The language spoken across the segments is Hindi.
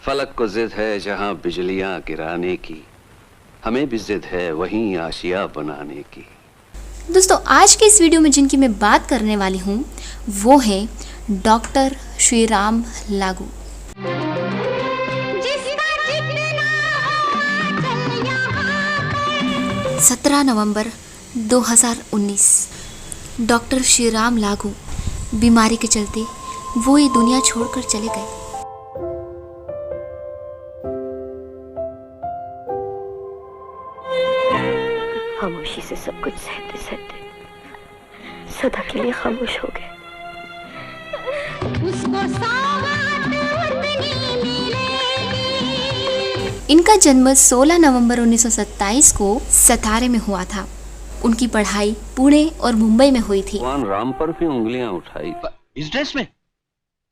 फलक को जिद है जहां बिजलियां गिराने की, हमें भी जिद है वहीं आशिया बनाने की। दोस्तों, आज के इस वीडियो में जिनकी मैं बात करने वाली हूँ वो है डॉक्टर श्री राम लागू। 17 नवंबर 2019 डॉक्टर श्री राम लागू बीमारी के चलते वो ये दुनिया छोड़कर चले गए। खामोशी से सब कुछ सहते सहते सदा के लिए खामोश हो गए। इनका जन्म 16 नवंबर 1927 को सतारे में हुआ था। उनकी पढ़ाई पुणे और मुंबई में हुई थी। भगवान राम पर भी उंगलियां उठाई। इस ड्रेस में?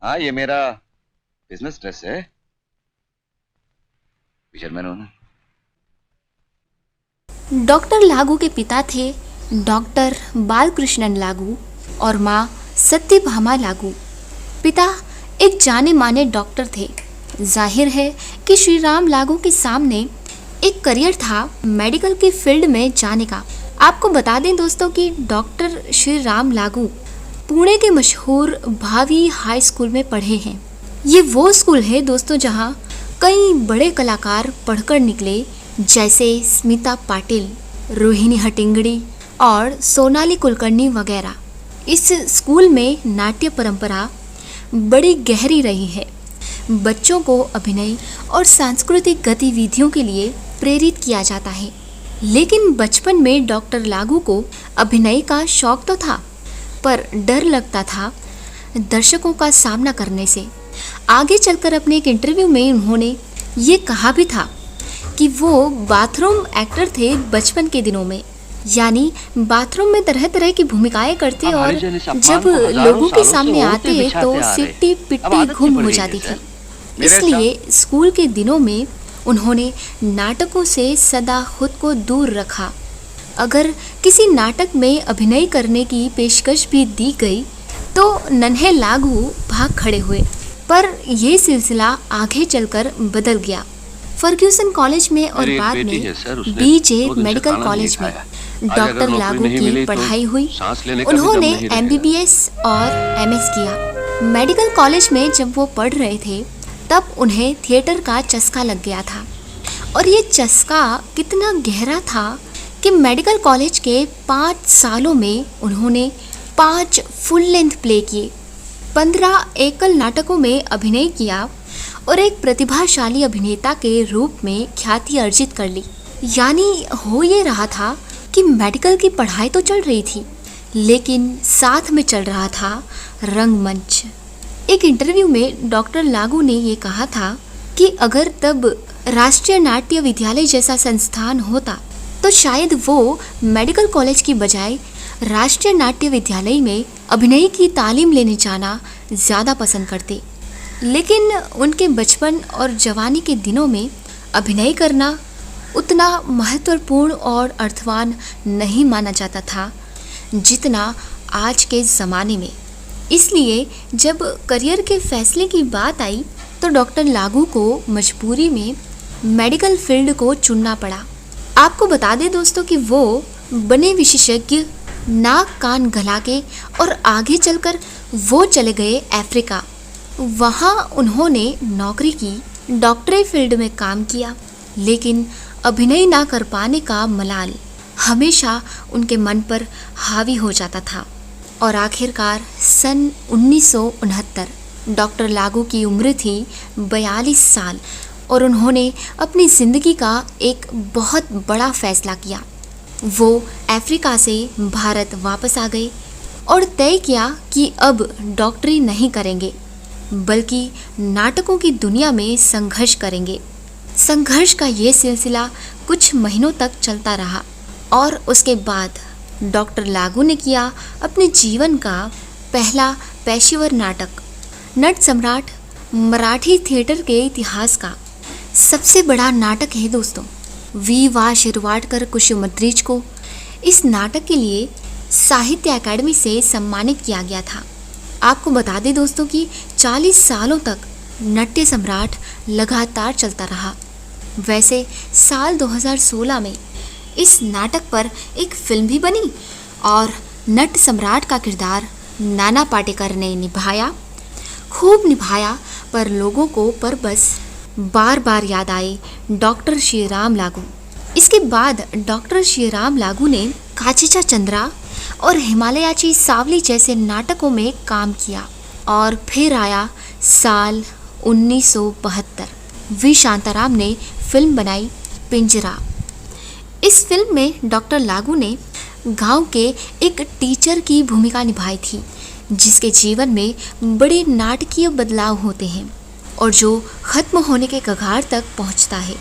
हाँ, ये मेरा बिजनेस ड्रेस है। फिशरमैन हूं ना। डॉक्टर लागू के पिता थे डॉक्टर बालकृष्णन लागू और माँ सत्यभामा लागू। पिता एक जाने माने डॉक्टर थे। जाहिर है कि श्री राम लागू के सामने एक करियर था मेडिकल की फील्ड में जाने का। आपको बता दें दोस्तों कि डॉक्टर श्री राम लागू पुणे के मशहूर भावी हाई स्कूल में पढ़े हैं। ये वो स्कूल है दोस्तों जहाँ कई बड़े कलाकार पढ़कर निकले, जैसे स्मिता पाटिल, रोहिणी हट्टिंगडी और सोनाली कुलकर्णी वगैरह। इस स्कूल में नाट्य परंपरा बड़ी गहरी रही है। बच्चों को अभिनय और सांस्कृतिक गतिविधियों के लिए प्रेरित किया जाता है। लेकिन बचपन में डॉक्टर लागू को अभिनय का शौक तो था, पर डर लगता था दर्शकों का सामना करने से। आगे चलकर अपने एक इंटरव्यू में उन्होंने ये कहा भी था कि वो बाथरूम एक्टर थे बचपन के दिनों में, यानी बाथरूम में तरह तरह की भूमिकाएं करते और जब लोगों के सामने आते तो सिट्टी पिट्टी घुम हो जाती थी। इसलिए स्कूल के दिनों में उन्होंने नाटकों से सदा खुद को दूर रखा। अगर किसी नाटक में अभिनय करने की पेशकश भी दी गई तो नन्हे लागू भाग खड़े हुए। पर यह सिलसिला आगे चलकर बदल गया। फर्ग्यूसन कॉलेज में और बाद में बीजे मेडिकल कॉलेज में डॉक्टर लागू की पढ़ाई हुई। उन्होंने MBBS और MS किया। मेडिकल कॉलेज में जब वो पढ़ रहे थे तब उन्हें थिएटर का चस्का लग गया था, और ये चस्का कितना गहरा था कि मेडिकल कॉलेज के 5 सालों में उन्होंने 5 फुल लेंथ प्ले किए, 15 एकल नाटकों में अभिनय किया और एक प्रतिभाशाली अभिनेता के रूप में ख्याति अर्जित कर ली। यानी हो ये रहा था कि मेडिकल की पढ़ाई तो चल रही थी, लेकिन साथ में चल रहा था रंगमंच। एक इंटरव्यू में डॉक्टर लागू ने ये कहा था कि अगर तब राष्ट्रीय नाट्य विद्यालय जैसा संस्थान होता तो शायद वो मेडिकल कॉलेज की बजाय राष्ट्रीय नाट्य विद्यालय में अभिनय की तालीम लेने जाना ज़्यादा पसंद करते। लेकिन उनके बचपन और जवानी के दिनों में अभिनय करना उतना महत्वपूर्ण और अर्थवान नहीं माना जाता था जितना आज के ज़माने में। इसलिए जब करियर के फैसले की बात आई तो डॉक्टर लागू को मजबूरी में मेडिकल फील्ड को चुनना पड़ा। आपको बता दें दोस्तों कि वो बने विशेषज्ञ नाक कान गला के, और आगे चलकर वो चले गए अफ्रीका। वहाँ उन्होंने नौकरी की, डॉक्टरी फील्ड में काम किया, लेकिन अभिनय ना कर पाने का मलाल हमेशा उनके मन पर हावी हो जाता था। और आखिरकार सन 1969 डॉक्टर लागू की उम्र थी 42 साल और उन्होंने अपनी ज़िंदगी का एक बहुत बड़ा फैसला किया। वो अफ्रीका से भारत वापस आ गए और तय किया कि अब डॉक्टरी नहीं करेंगे, बल्कि नाटकों की दुनिया में संघर्ष करेंगे। संघर्ष का ये सिलसिला कुछ महीनों तक चलता रहा और उसके बाद डॉक्टर लागू ने किया अपने जीवन का पहला पेशेवर नाटक। नट सम्राट मराठी थिएटर के इतिहास का सबसे बड़ा नाटक है दोस्तों। V.वा. शिरवाडकर कुसुमाग्रज को इस नाटक के लिए साहित्य अकादमी से सम्मानित किया गया था। आपको बता दें दोस्तों कि 40 सालों तक नट्य सम्राट लगातार चलता रहा। वैसे साल 2016 में इस नाटक पर एक फिल्म भी बनी और नट सम्राट का किरदार नाना पाटेकर ने निभाया। खूब निभाया, पर लोगों को बस बार बार याद आए डॉक्टर श्रीराम लागू। इसके बाद डॉक्टर श्रीराम लागू ने काचीचा चंद्रा और हिमालयाची सावली जैसे नाटकों में काम किया और फिर आया साल 1972। वी शांताराम ने फिल्म बनाई पिंजरा। इस फिल्म में डॉक्टर लागू ने गांव के एक टीचर की भूमिका निभाई थी, जिसके जीवन में बड़े नाटकीय बदलाव होते हैं और जो खत्म होने के कगार तक पहुंचता है।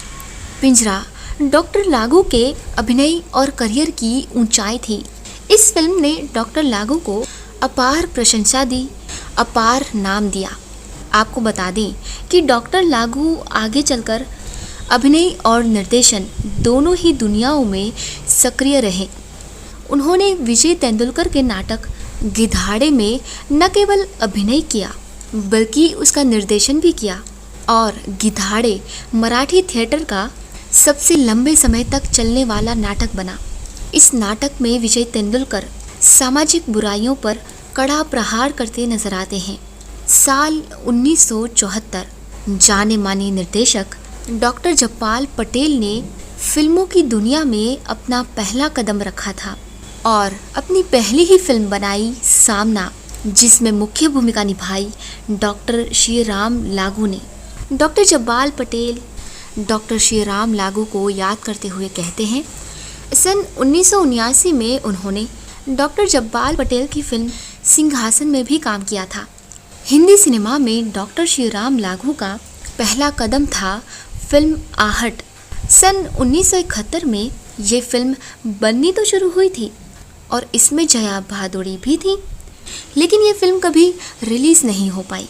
पिंजरा डॉक्टर लागू के अभिनय और करियर की ऊंचाई थी। इस फिल्म ने डॉक्टर लागू को अपार प्रशंसा दी, अपार नाम दिया। आपको बता दें कि डॉक्टर लागू आगे चलकर अभिनय और निर्देशन दोनों ही दुनियाओं में सक्रिय रहे। उन्होंने विजय तेंदुलकर के नाटक गिधाड़े में न केवल अभिनय किया बल्कि उसका निर्देशन भी किया और गिधाड़े मराठी थिएटर का सबसे लंबे समय तक चलने वाला नाटक बना। इस नाटक में विजय तेंदुलकर सामाजिक बुराइयों पर कड़ा प्रहार करते नजर आते हैं। साल 1974 जाने माने निर्देशक डॉक्टर जब्बाल पटेल ने फिल्मों की दुनिया में अपना पहला कदम रखा था और अपनी पहली ही फिल्म बनाई सामना, जिसमें मुख्य भूमिका निभाई डॉक्टर श्रीराम लागू ने। डॉक्टर जब्बाल पटेल डॉक्टर श्रीराम लागू को याद करते हुए कहते हैं, सन 1979 में उन्होंने डॉक्टर जब्बाल पटेल की फिल्म सिंहासन में भी काम किया था। हिंदी सिनेमा में डॉक्टर श्रीराम लागू का पहला कदम था फिल्म आहट। सन 1971 में ये फिल्म बननी तो शुरू हुई थी और इसमें जया भादुड़ी भी थी, लेकिन ये फिल्म कभी रिलीज़ नहीं हो पाई।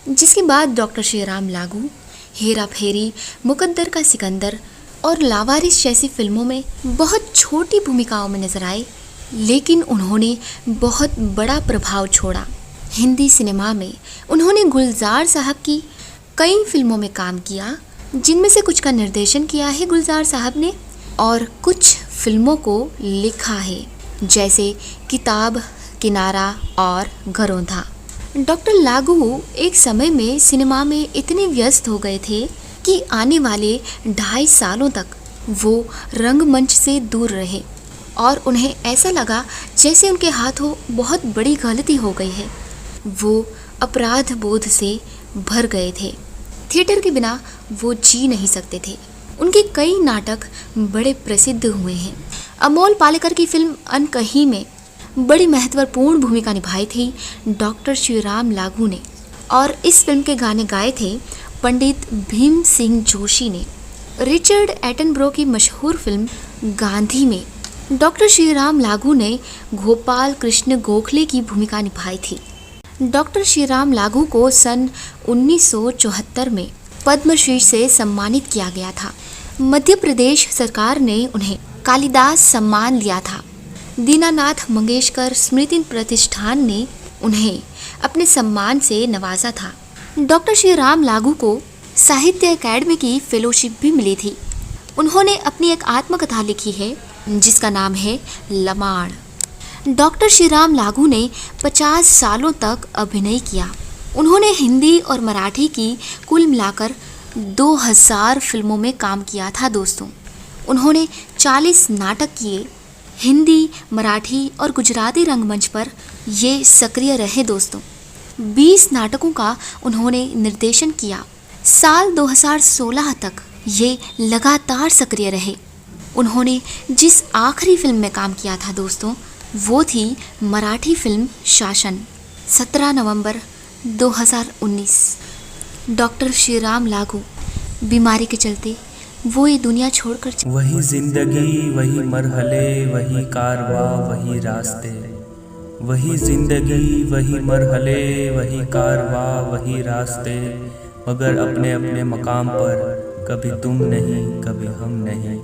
जिसके बाद डॉक्टर श्रीराम लागू हेरा फेरी, मुकद्दर का सिकंदर और लावारिस जैसी फिल्मों में बहुत छोटी भूमिकाओं में नजर आए, लेकिन उन्होंने बहुत बड़ा प्रभाव छोड़ा। हिंदी सिनेमा में उन्होंने गुलजार साहब की कई फिल्मों में काम किया, जिनमें से कुछ का निर्देशन किया है गुलजार साहब ने और कुछ फिल्मों को लिखा है, जैसे किताब, किनारा और घरौंधा। डॉक्टर लागू एक समय में सिनेमा में इतने व्यस्त हो गए थे कि आने वाले 2.5 सालों तक वो रंगमंच से दूर रहे और उन्हें ऐसा लगा जैसे उनके हाथों बहुत बड़ी गलती हो गई है। वो अपराध बोध से भर गए थे। थिएटर के बिना वो जी नहीं सकते थे। उनके कई नाटक बड़े प्रसिद्ध हुए हैं। अमोल पालेकर की फिल्म अनकही में बड़ी महत्वपूर्ण भूमिका निभाई थी डॉक्टर श्रीराम लागू ने और इस फिल्म के गाने गाए थे पंडित भीम सिंह जोशी ने। रिचर्ड एटनब्रो की मशहूर फिल्म गांधी में डॉक्टर श्रीराम लागू ने गोपाल कृष्ण गोखले की भूमिका निभाई थी। डॉक्टर श्रीराम लागू को सन 1974 में पद्मश्री से सम्मानित किया गया था। मध्य प्रदेश सरकार ने उन्हें कालिदास सम्मान दिया था। दीनानाथ मंगेशकर स्मृति प्रतिष्ठान ने उन्हें अपने सम्मान से नवाजा था। डॉक्टर श्रीराम लागू को साहित्य अकादमी की फेलोशिप भी मिली थी। उन्होंने अपनी एक आत्मकथा लिखी है जिसका नाम है लमाण। डॉक्टर श्रीराम लागू ने 50 सालों तक अभिनय किया। उन्होंने हिंदी और मराठी की कुल मिलाकर 2000 फिल्मों में काम किया था दोस्तों। उन्होंने 40 नाटक किए। हिंदी, मराठी और गुजराती रंगमंच पर ये सक्रिय रहे दोस्तों। 20 नाटकों का उन्होंने निर्देशन किया। साल 2016 तक ये लगातार सक्रिय रहे। उन्होंने जिस आखिरी फिल्म में काम किया था दोस्तों, वो थी मराठी फिल्म शासन, 17 नवंबर 2019। डॉक्टर श्रीराम लागू बीमारी के चलते वो ये दुनिया छोड़कर वही जिंदगी, वही मरहले, वही कारवां, वही रास्ते। वही जिंदगी, वही मरहले, वही कारवां, वही रास्ते, मगर अपने अपने मकाम पर कभी तुम नहीं, कभी हम नहीं।